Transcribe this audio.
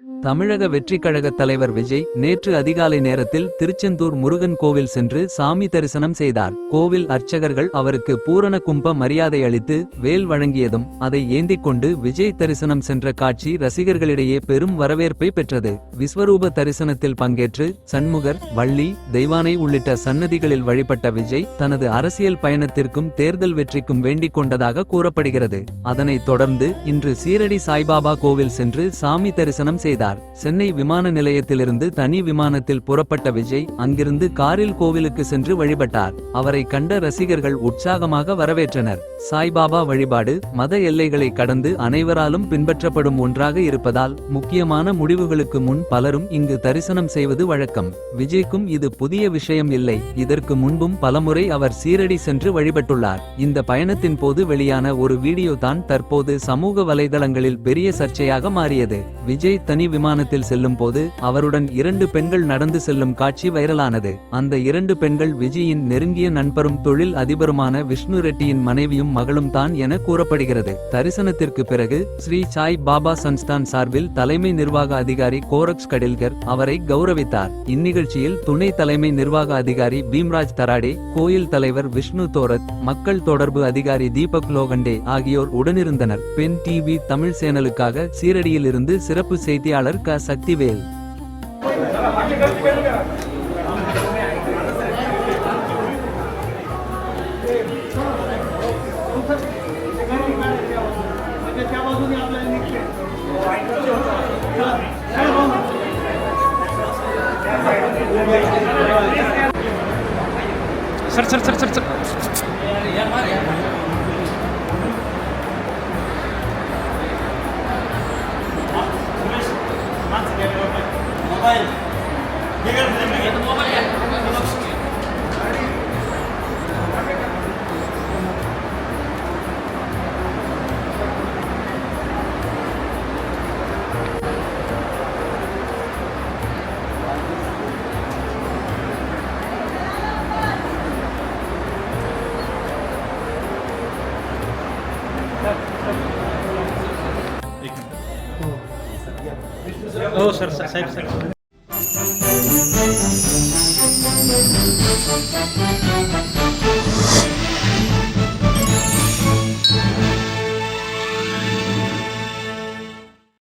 தமிழக வெற்றிக் கழக தலைவர் விஜய் நேற்று அதிகாலை நேரத்தில் திருச்செந்தூர் முருகன் கோவில் சென்று சாமி தரிசனம் செய்தார். கோவில் அர்ச்சகர்கள் அவருக்கு பூரண கும்ப மரியாதை அளித்து வேல் வழங்கியதும் அதை ஏந்திக் கொண்டு விஜய் தரிசனம் சென்ற காட்சி ரசிகர்களிடையே பெரும் வரவேற்பை பெற்றது. விஸ்வரூப தரிசனத்தில் பங்கேற்று சண்முகர், வள்ளி, தெய்வானை உள்ளிட்ட சன்னதிகளில் வழிபட்ட விஜய் தனது அரசியல் பயணத்திற்கும் தேர்தல் வெற்றிக்கும் வேண்டிக் கொண்டதாக கூறப்படுகிறது. அதனைத் தொடர்ந்து இன்று சீரடி சாய்பாபா கோவில் சென்று சாமி தரிசனம் செய்தார். சென்னை விமான நிலையத்திலிருந்து தனி விமானத்தில் புறப்பட்ட விஜய் அங்கிருந்து காரில் கோவிலுக்கு சென்று வழிபட்டார். அவரை கண்ட ரசிகர்கள் உற்சாகமாக வரவேற்றனர். சாய்பாபா வழிபாடு மத எல்லைகளை கடந்து அனைவராலும் பின்பற்றப்படும் ஒன்றாக இருப்பதால் முக்கியமான முடிவுகளுக்கு முன் பலரும் இங்கு தரிசனம் செய்வது வழக்கம். விஜய்க்கும் இது புதிய விஷயம் இல்லை. இதற்கு முன்பும் பலமுறை அவர் சீரடி சென்று வழிபட்டுள்ளார். இந்த பயணத்தின் போது வெளியான ஒரு வீடியோ தான் தற்போது சமூக வலைதளங்களில் பெரிய சர்ச்சையாக மாறியது. விஜய் தனி விமானத்தில் செல்லும் போது அவருடன் 2 பெண்கள் நடந்து செல்லும் காட்சி வைரலானது. அந்த 2 பெண்கள் விஜயின் நெருங்கிய நண்பரும் தொழில் அதிபருமான விஷ்ணு ரெட்டியின் மனைவியும் மகளும் தான் என கூறப்படுகிறது. தரிசனத்திற்கு பிறகு ஸ்ரீ சாய் பாபா சன்ஸ்தான் சார்பில் தலைமை நிர்வாக அதிகாரி கோரக்ஸ் கடில்கர் அவரை கௌரவித்தார். இந்நிகழ்ச்சியில் துணை தலைமை நிர்வாக அதிகாரி பீம்ராஜ் தராடே, கோயில் தலைவர் விஷ்ணு தோரத், மக்கள் தொடர்பு அதிகாரி தீபக் லோகண்டே ஆகியோர் உடனிருந்தனர். பென் டிவி தமிழ் சேனலுக்காக சீரடியில் இருந்து சிறப்பு செய்தியாளர் க Sakthivel. Sir sir sir sir sir mobile ओ सर साहब सर